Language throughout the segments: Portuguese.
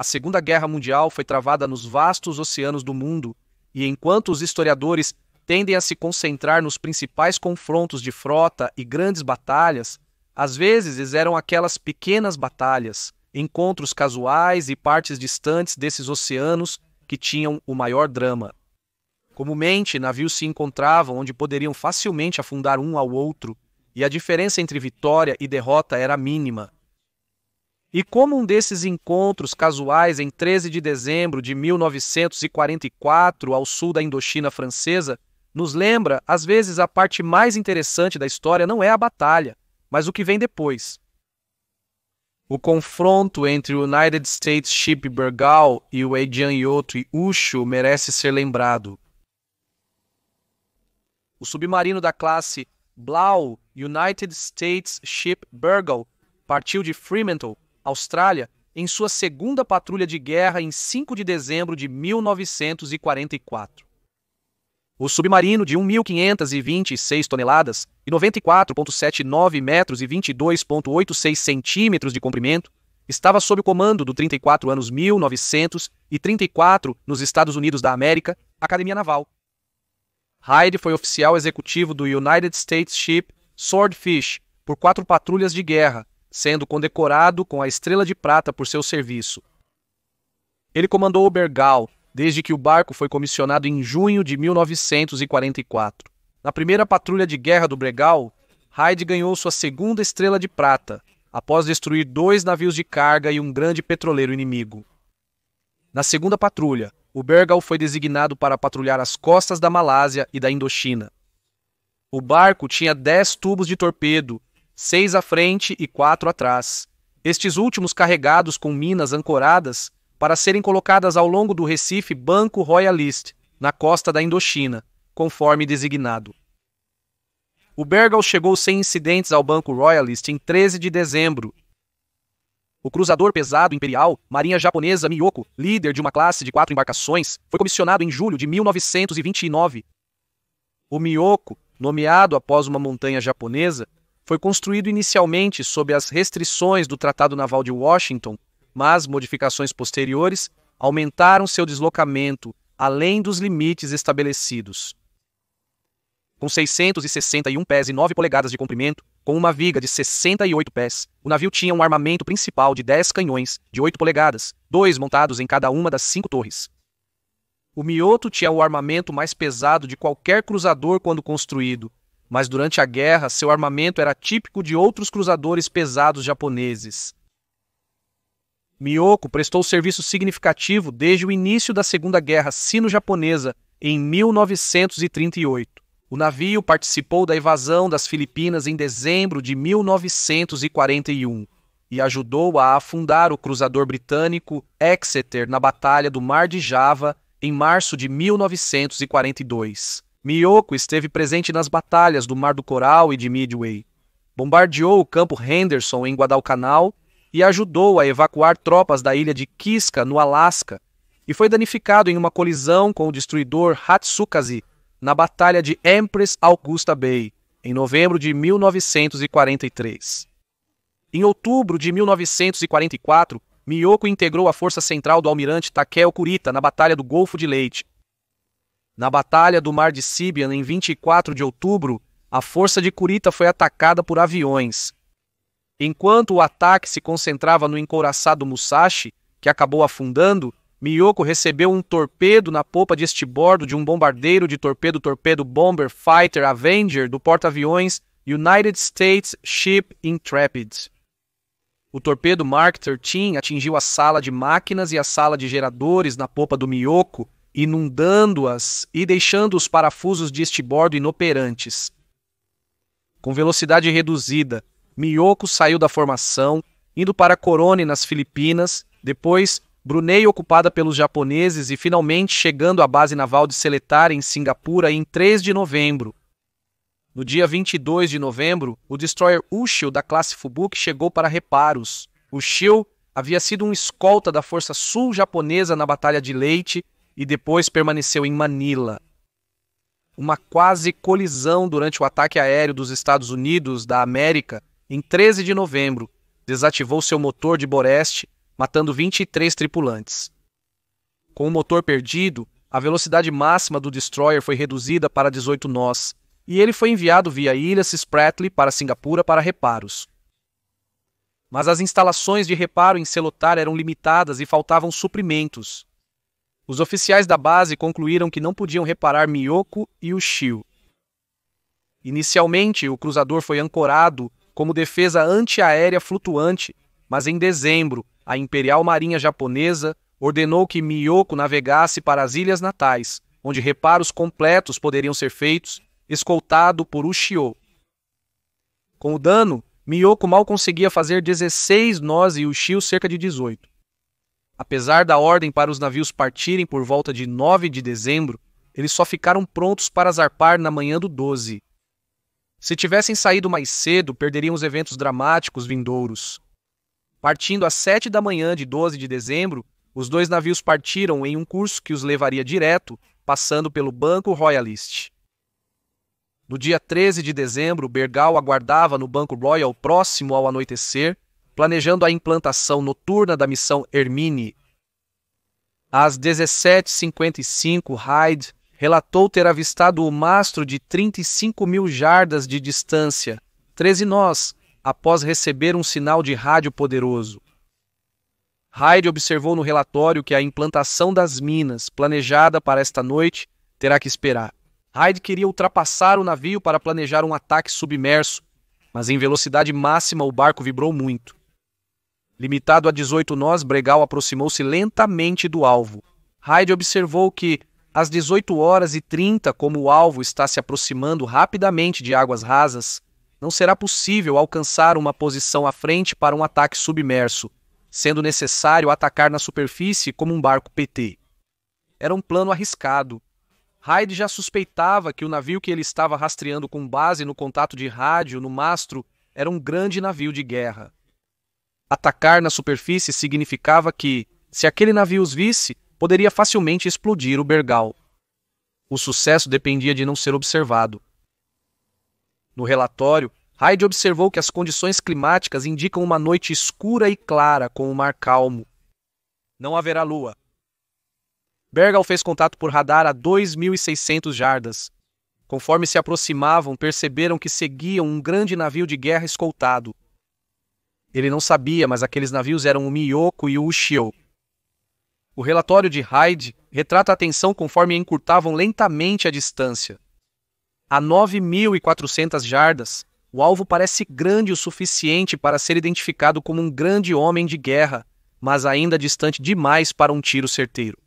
A Segunda Guerra Mundial foi travada nos vastos oceanos do mundo, e enquanto os historiadores tendem a se concentrar nos principais confrontos de frota e grandes batalhas, às vezes eram aquelas pequenas batalhas, encontros casuais e partes distantes desses oceanos que tinham o maior drama. Comumente, navios se encontravam onde poderiam facilmente afundar um ao outro, e a diferença entre vitória e derrota era mínima. E como um desses encontros casuais em 13 de dezembro de 1944 ao sul da Indochina francesa, nos lembra, às vezes, a parte mais interessante da história não é a batalha, mas o que vem depois. O confronto entre o United States Ship Bergal e o Eijan Yoto Ushu merece ser lembrado. O submarino da classe Blau United States Ship Bergal partiu de Fremantle, Austrália, em sua segunda patrulha de guerra em 5 de dezembro de 1944. O submarino de 1.526 toneladas e 94,79 metros e 22,86 centímetros de comprimento estava sob o comando do 34 anos 1934 nos Estados Unidos da América, Academia Naval. Hyde foi oficial executivo do United States Ship Swordfish por 4 patrulhas de guerra, sendo condecorado com a Estrela de Prata por seu serviço. Ele comandou o Bergal desde que o barco foi comissionado em junho de 1944. Na primeira patrulha de guerra do Bergal, Hyde ganhou sua segunda Estrela de Prata, após destruir 2 navios de carga e um grande petroleiro inimigo. Na segunda patrulha, o Bergal foi designado para patrulhar as costas da Malásia e da Indochina. O barco tinha 10 tubos de torpedo, 6 à frente e 4 atrás, estes últimos carregados com minas ancoradas para serem colocadas ao longo do recife Banco Royalist, na costa da Indochina, conforme designado. O Bergal chegou sem incidentes ao Banco Royalist em 13 de dezembro. O cruzador pesado imperial, marinha japonesa Miyoko, líder de uma classe de 4 embarcações, foi comissionado em julho de 1929. O Miyoko, nomeado após uma montanha japonesa, foi construído inicialmente sob as restrições do Tratado Naval de Washington, mas modificações posteriores aumentaram seu deslocamento além dos limites estabelecidos. Com 661 pés e 9 polegadas de comprimento, com uma viga de 68 pés, o navio tinha um armamento principal de 10 canhões de 8 polegadas, 2 montados em cada uma das 5 torres. O Miyoko tinha o armamento mais pesado de qualquer cruzador quando construído, mas durante a guerra seu armamento era típico de outros cruzadores pesados japoneses. Miyoko prestou serviço significativo desde o início da Segunda Guerra Sino-Japonesa, em 1938. O navio participou da invasão das Filipinas em dezembro de 1941 e ajudou a afundar o cruzador britânico Exeter na Batalha do Mar de Java em março de 1942. Miyoko esteve presente nas batalhas do Mar do Coral e de Midway. Bombardeou o campo Henderson em Guadalcanal e ajudou a evacuar tropas da ilha de Kiska, no Alasca, e foi danificado em uma colisão com o destruidor Hatsukaze na Batalha de Empress Augusta Bay, em novembro de 1943. Em outubro de 1944, Miyoko integrou a força central do almirante Takeo Kurita na Batalha do Golfo de Leyte. Na Batalha do Mar de Sibian, em 24 de outubro, a força de Kurita foi atacada por aviões. Enquanto o ataque se concentrava no encouraçado Musashi, que acabou afundando, Miyoko recebeu um torpedo na popa de estibordo de um bombardeiro de torpedo Bomber Fighter Avenger do porta-aviões United States Ship Intrepid. O torpedo Mark 13 atingiu a sala de máquinas e a sala de geradores na popa do Miyoko, inundando-as e deixando os parafusos de estibordo inoperantes. Com velocidade reduzida, Miyoko saiu da formação, indo para Korone, nas Filipinas, depois Brunei ocupada pelos japoneses e finalmente chegando à base naval de Seletar, em Singapura, em 3 de novembro. No dia 22 de novembro, o destroyer Ushio da classe Fubuki chegou para reparos. O Ushio havia sido um escolta da força sul-japonesa na Batalha de Leyte e depois permaneceu em Manila. Uma quase colisão durante o ataque aéreo dos Estados Unidos da América, em 13 de novembro, desativou seu motor de Boreste, matando 23 tripulantes. Com o motor perdido, a velocidade máxima do destroyer foi reduzida para 18 nós, e ele foi enviado via Ilhas Spratly para Singapura para reparos. Mas as instalações de reparo em Seletar eram limitadas e faltavam suprimentos. Os oficiais da base concluíram que não podiam reparar Miyoko e Ushio. Inicialmente, o cruzador foi ancorado como defesa antiaérea flutuante, mas em dezembro, a Imperial Marinha Japonesa ordenou que Miyoko navegasse para as Ilhas Natais, onde reparos completos poderiam ser feitos, escoltado por Ushio. Com o dano, Miyoko mal conseguia fazer 16 nós e Ushio cerca de 18. Apesar da ordem para os navios partirem por volta de 9 de dezembro, eles só ficaram prontos para zarpar na manhã do 12. Se tivessem saído mais cedo, perderiam os eventos dramáticos vindouros. Partindo às 7 da manhã de 12 de dezembro, os dois navios partiram em um curso que os levaria direto, passando pelo Banco Royalist. No dia 13 de dezembro, Bergal aguardava no Banco Royal próximo ao anoitecer, planejando a implantação noturna da missão Hermine. Às 17h55, Hyde relatou ter avistado o mastro de 35.000 jardas de distância, 13 nós, após receber um sinal de rádio poderoso. Hyde observou no relatório que a implantação das minas, planejada para esta noite, terá que esperar. Hyde queria ultrapassar o navio para planejar um ataque submerso, mas em velocidade máxima o barco vibrou muito. Limitado a 18 nós, Bergal aproximou-se lentamente do alvo. Hyde observou que, às 18h30, como o alvo está se aproximando rapidamente de águas rasas, não será possível alcançar uma posição à frente para um ataque submerso, sendo necessário atacar na superfície como um barco PT. Era um plano arriscado. Hyde já suspeitava que o navio que ele estava rastreando com base no contato de rádio no mastro era um grande navio de guerra. Atacar na superfície significava que, se aquele navio os visse, poderia facilmente explodir o Bergal. O sucesso dependia de não ser observado. No relatório, Hyde observou que as condições climáticas indicam uma noite escura e clara com o mar calmo. Não haverá lua. Bergal fez contato por radar a 2.600 jardas. Conforme se aproximavam, perceberam que seguiam um grande navio de guerra escoltado. Ele não sabia, mas aqueles navios eram o Miyoko e o Ushio. O relatório de Hyde retrata a tensão conforme encurtavam lentamente a distância. A 9.400 jardas, o alvo parece grande o suficiente para ser identificado como um grande homem de guerra, mas ainda distante demais para um tiro certeiro.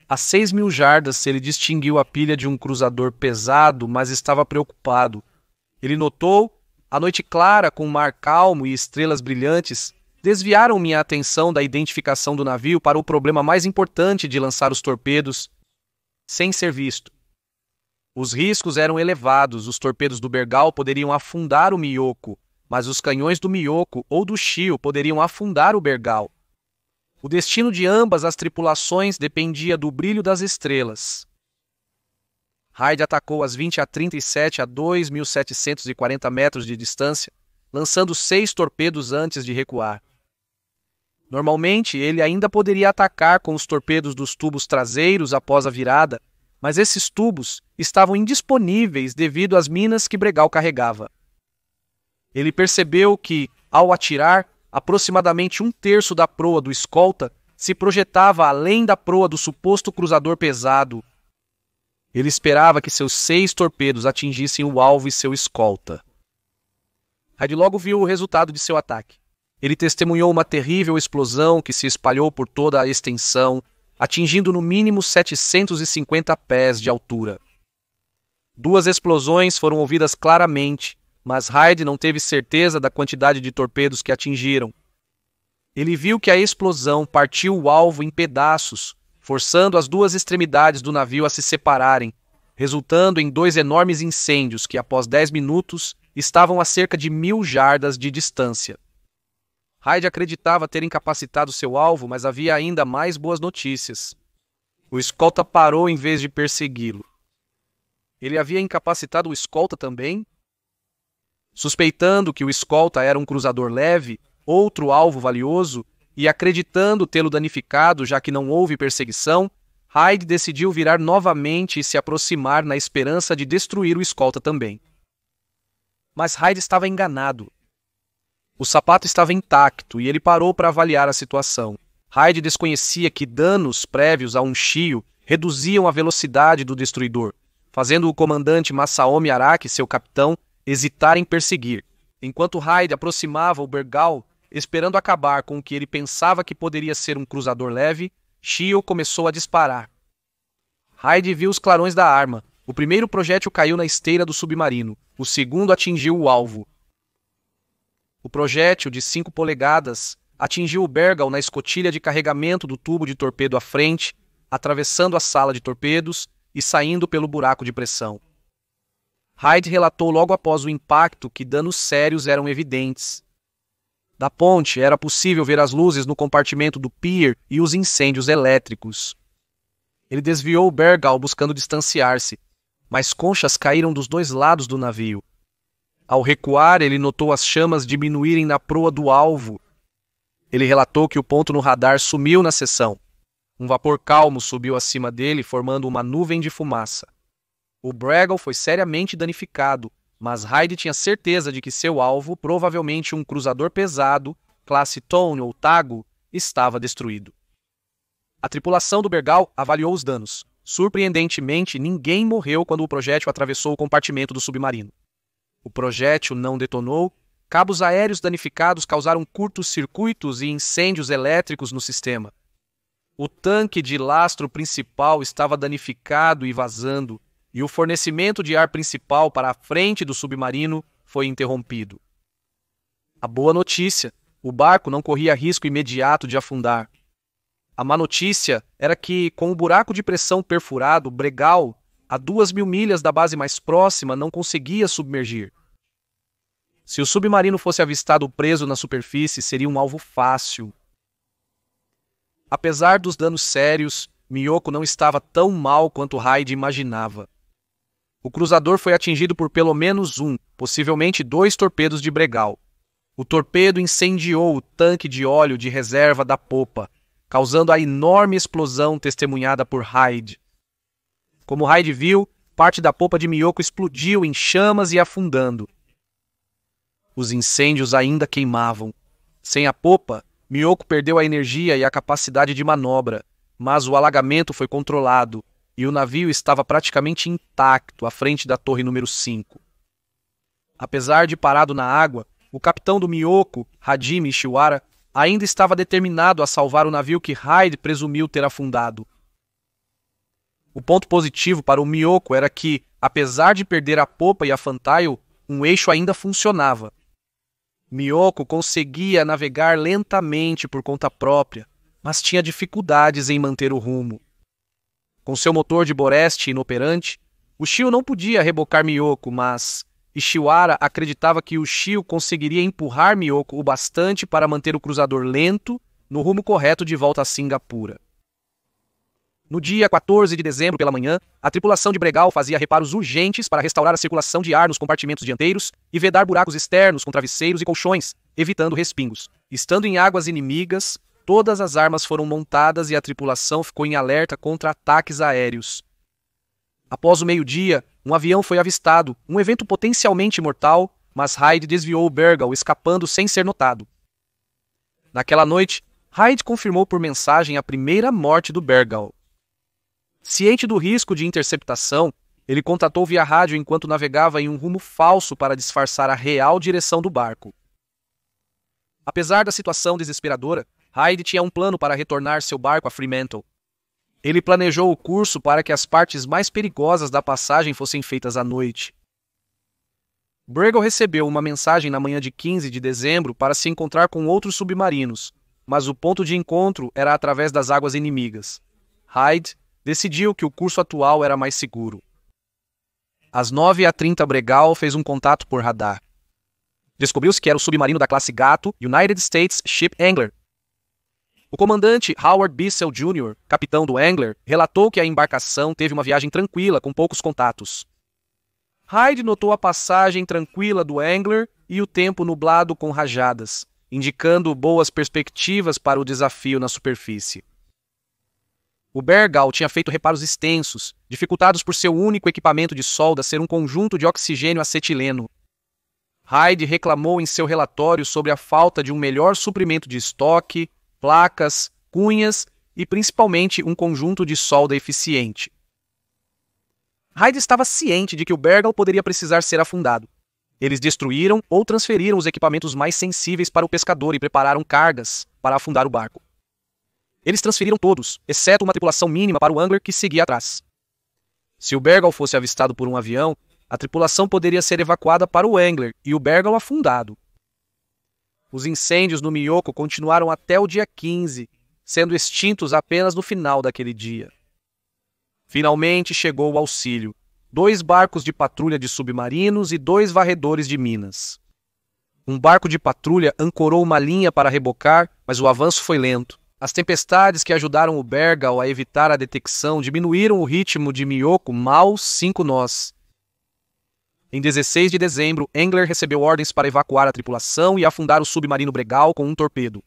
A 6.000 jardas, ele distinguiu a pilha de um cruzador pesado, mas estava preocupado. Ele notou, a noite clara com o mar calmo e estrelas brilhantes, desviaram minha atenção da identificação do navio para o problema mais importante de lançar os torpedos sem ser visto. Os riscos eram elevados, os torpedos do Bergal poderiam afundar o Miyoko, mas os canhões do Miyoko ou do Ushio poderiam afundar o Bergal. O destino de ambas as tripulações dependia do brilho das estrelas. Hyde atacou às 20h37 a 2.740 metros de distância, lançando 6 torpedos antes de recuar. Normalmente, ele ainda poderia atacar com os torpedos dos tubos traseiros após a virada, mas esses tubos estavam indisponíveis devido às minas que Bergal carregava. Ele percebeu que, ao atirar, aproximadamente 1/3 da proa do escolta se projetava além da proa do suposto cruzador pesado. Ele esperava que seus 6 torpedos atingissem o alvo e seu escolta. Hyde logo viu o resultado de seu ataque. Ele testemunhou uma terrível explosão que se espalhou por toda a extensão, atingindo no mínimo 750 pés de altura. 2 explosões foram ouvidas claramente, mas Hyde não teve certeza da quantidade de torpedos que atingiram. Ele viu que a explosão partiu o alvo em pedaços, forçando as 2 extremidades do navio a se separarem, resultando em 2 enormes incêndios que, após 10 minutos, estavam a cerca de 1.000 jardas de distância. Hyde acreditava ter incapacitado seu alvo, mas havia ainda mais boas notícias. O escolta parou em vez de persegui-lo. Ele havia incapacitado o escolta também? Suspeitando que o escolta era um cruzador leve, outro alvo valioso, e acreditando tê-lo danificado, já que não houve perseguição, Hyde decidiu virar novamente e se aproximar na esperança de destruir o escolta também. Mas Hyde estava enganado. O sapato estava intacto e ele parou para avaliar a situação. Hyde desconhecia que danos prévios a um Shio reduziam a velocidade do destruidor, fazendo o comandante Masaomi Araki, seu capitão, hesitar em perseguir. Enquanto Hyde aproximava o Bergal, esperando acabar com o que ele pensava que poderia ser um cruzador leve, Shio começou a disparar. Hyde viu os clarões da arma. O primeiro projétil caiu na esteira do submarino. O segundo atingiu o alvo. O projétil, de 5 polegadas, atingiu o Bergal na escotilha de carregamento do tubo de torpedo à frente, atravessando a sala de torpedos e saindo pelo buraco de pressão. Hyde relatou logo após o impacto que danos sérios eram evidentes. Da ponte era possível ver as luzes no compartimento do pier e os incêndios elétricos. Ele desviou o Bergal buscando distanciar-se, mas conchas caíram dos 2 lados do navio. Ao recuar, ele notou as chamas diminuírem na proa do alvo. Ele relatou que o ponto no radar sumiu na seção. Um vapor calmo subiu acima dele, formando uma nuvem de fumaça. O Bergal foi seriamente danificado, mas Hyde tinha certeza de que seu alvo, provavelmente um cruzador pesado, classe Tone ou Tago, estava destruído. A tripulação do Bergal avaliou os danos. Surpreendentemente, ninguém morreu quando o projétil atravessou o compartimento do submarino. O projétil não detonou, cabos aéreos danificados causaram curtos-circuitos e incêndios elétricos no sistema. O tanque de lastro principal estava danificado e vazando, e o fornecimento de ar principal para a frente do submarino foi interrompido. A boa notícia: o barco não corria risco imediato de afundar. A má notícia era que, com o buraco de pressão perfurado, o Bergal, a 2.000 milhas da base mais próxima, não conseguia submergir. Se o submarino fosse avistado preso na superfície, seria um alvo fácil. Apesar dos danos sérios, Miyoko não estava tão mal quanto Hyde imaginava. O cruzador foi atingido por pelo menos possivelmente 2 torpedos de Bergal. O torpedo incendiou o tanque de óleo de reserva da popa, causando a enorme explosão testemunhada por Hyde. Como Hyde viu, parte da popa de Miyoko explodiu em chamas e afundando. Os incêndios ainda queimavam. Sem a popa, Miyoko perdeu a energia e a capacidade de manobra, mas o alagamento foi controlado e o navio estava praticamente intacto à frente da torre número 5. Apesar de parado na água, o capitão do Miyoko, Hajime Ishiwara, ainda estava determinado a salvar o navio que Hyde presumiu ter afundado. O ponto positivo para o Miyoko era que, apesar de perder a popa e a fantail, um eixo ainda funcionava. Miyoko conseguia navegar lentamente por conta própria, mas tinha dificuldades em manter o rumo. Com seu motor de Boreste inoperante, o Shio não podia rebocar Miyoko, mas Ishiwara acreditava que o Shio conseguiria empurrar Miyoko o bastante para manter o cruzador lento no rumo correto de volta a Singapura. No dia 14 de dezembro pela manhã, a tripulação de Bergal fazia reparos urgentes para restaurar a circulação de ar nos compartimentos dianteiros e vedar buracos externos com travesseiros e colchões, evitando respingos. Estando em águas inimigas, todas as armas foram montadas e a tripulação ficou em alerta contra ataques aéreos. Após o meio-dia, um avião foi avistado, um evento potencialmente mortal, mas Hyde desviou o Bergal, escapando sem ser notado. Naquela noite, Hyde confirmou por mensagem a primeira morte do Bergal. Ciente do risco de interceptação, ele contatou via rádio enquanto navegava em um rumo falso para disfarçar a real direção do barco. Apesar da situação desesperadora, Hyde tinha um plano para retornar seu barco a Fremantle. Ele planejou o curso para que as partes mais perigosas da passagem fossem feitas à noite. Bergal recebeu uma mensagem na manhã de 15 de dezembro para se encontrar com outros submarinos, mas o ponto de encontro era através das águas inimigas. Hyde decidiu que o curso atual era mais seguro. Às 9h30, Bergal fez um contato por radar. Descobriu-se que era o submarino da classe Gato, United States Ship Angler. O comandante Howard Bissell Jr., capitão do Angler, relatou que a embarcação teve uma viagem tranquila com poucos contatos. Hyde notou a passagem tranquila do Angler e o tempo nublado com rajadas. indicando boas perspectivas para o desafio na superfície. O Bergal tinha feito reparos extensos, dificultados por seu único equipamento de solda ser um conjunto de oxigênio acetileno. Hyde reclamou em seu relatório sobre a falta de um melhor suprimento de estoque, placas, cunhas e principalmente um conjunto de solda eficiente. Hyde estava ciente de que o Bergal poderia precisar ser afundado. Eles destruíram ou transferiram os equipamentos mais sensíveis para o pescador e prepararam cargas para afundar o barco. Eles transferiram todos, exceto uma tripulação mínima para o angler que seguia atrás. Se o Bergal fosse avistado por um avião, a tripulação poderia ser evacuada para o angler e o Bergal afundado. Os incêndios no Myoko continuaram até o dia 15, sendo extintos apenas no final daquele dia. Finalmente chegou o auxílio. 2 barcos de patrulha de submarinos e 2 varredores de minas. Um barco de patrulha ancorou uma linha para rebocar, mas o avanço foi lento. As tempestades que ajudaram o Bergal a evitar a detecção diminuíram o ritmo de Myoko mal 5 nós. Em 16 de dezembro, Engler recebeu ordens para evacuar a tripulação e afundar o submarino Bregal com um torpedo.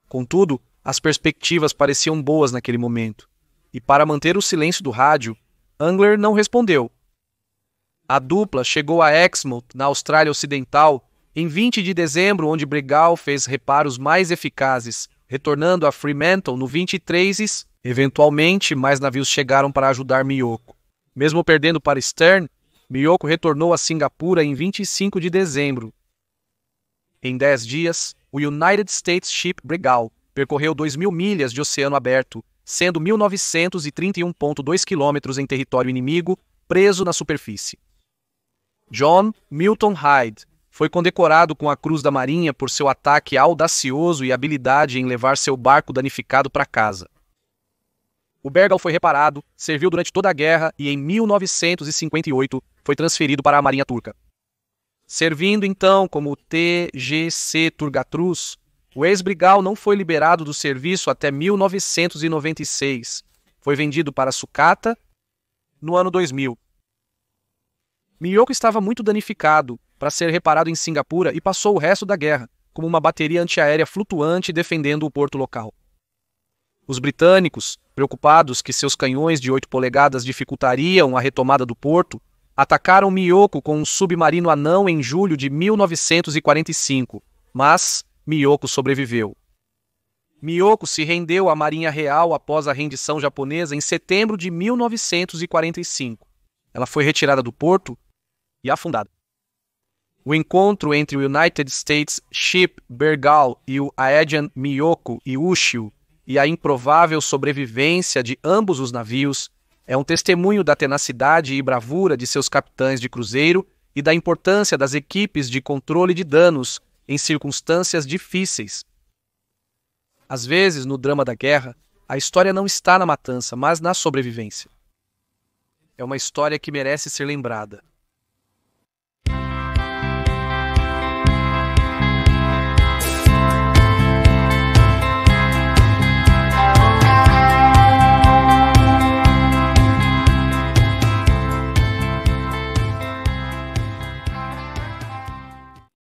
Contudo, as perspectivas pareciam boas naquele momento, e para manter o silêncio do rádio, Engler não respondeu. A dupla chegou a Exmouth, na Austrália Ocidental, em 20 de dezembro, onde Bregal fez reparos mais eficazes, retornando a Fremantle no 23 e, eventualmente, mais navios chegaram para ajudar Myoko. Mesmo perdendo para Stern, Myoko retornou a Singapura em 25 de dezembro. Em 10 dias, o United States Ship Bregal percorreu 2.000 milhas de oceano aberto, sendo 1.931,2 quilômetros em território inimigo, preso na superfície. John Milton Hyde foi condecorado com a Cruz da Marinha por seu ataque audacioso e habilidade em levar seu barco danificado para casa. O Bergal foi reparado, serviu durante toda a guerra e em 1958 foi transferido para a Marinha Turca. Servindo então como TGC Turgatrus, o ex-Bregal não foi liberado do serviço até 1996. Foi vendido para Sucata no ano 2000. Myoko estava muito danificado para ser reparado em Singapura e passou o resto da guerra como uma bateria antiaérea flutuante defendendo o porto local. Os britânicos, preocupados que seus canhões de 8 polegadas dificultariam a retomada do porto, atacaram Myoko com um submarino anão em julho de 1945, mas Myoko sobreviveu. Myoko se rendeu à Marinha Real após a rendição japonesa em setembro de 1945. Ela foi retirada do porto e afundada. O encontro entre o United States Ship Bergal e o Aegean Myoko e Ushio e a improvável sobrevivência de ambos os navios é um testemunho da tenacidade e bravura de seus capitães de cruzeiro e da importância das equipes de controle de danos em circunstâncias difíceis. Às vezes, no drama da guerra, a história não está na matança, mas na sobrevivência. É uma história que merece ser lembrada.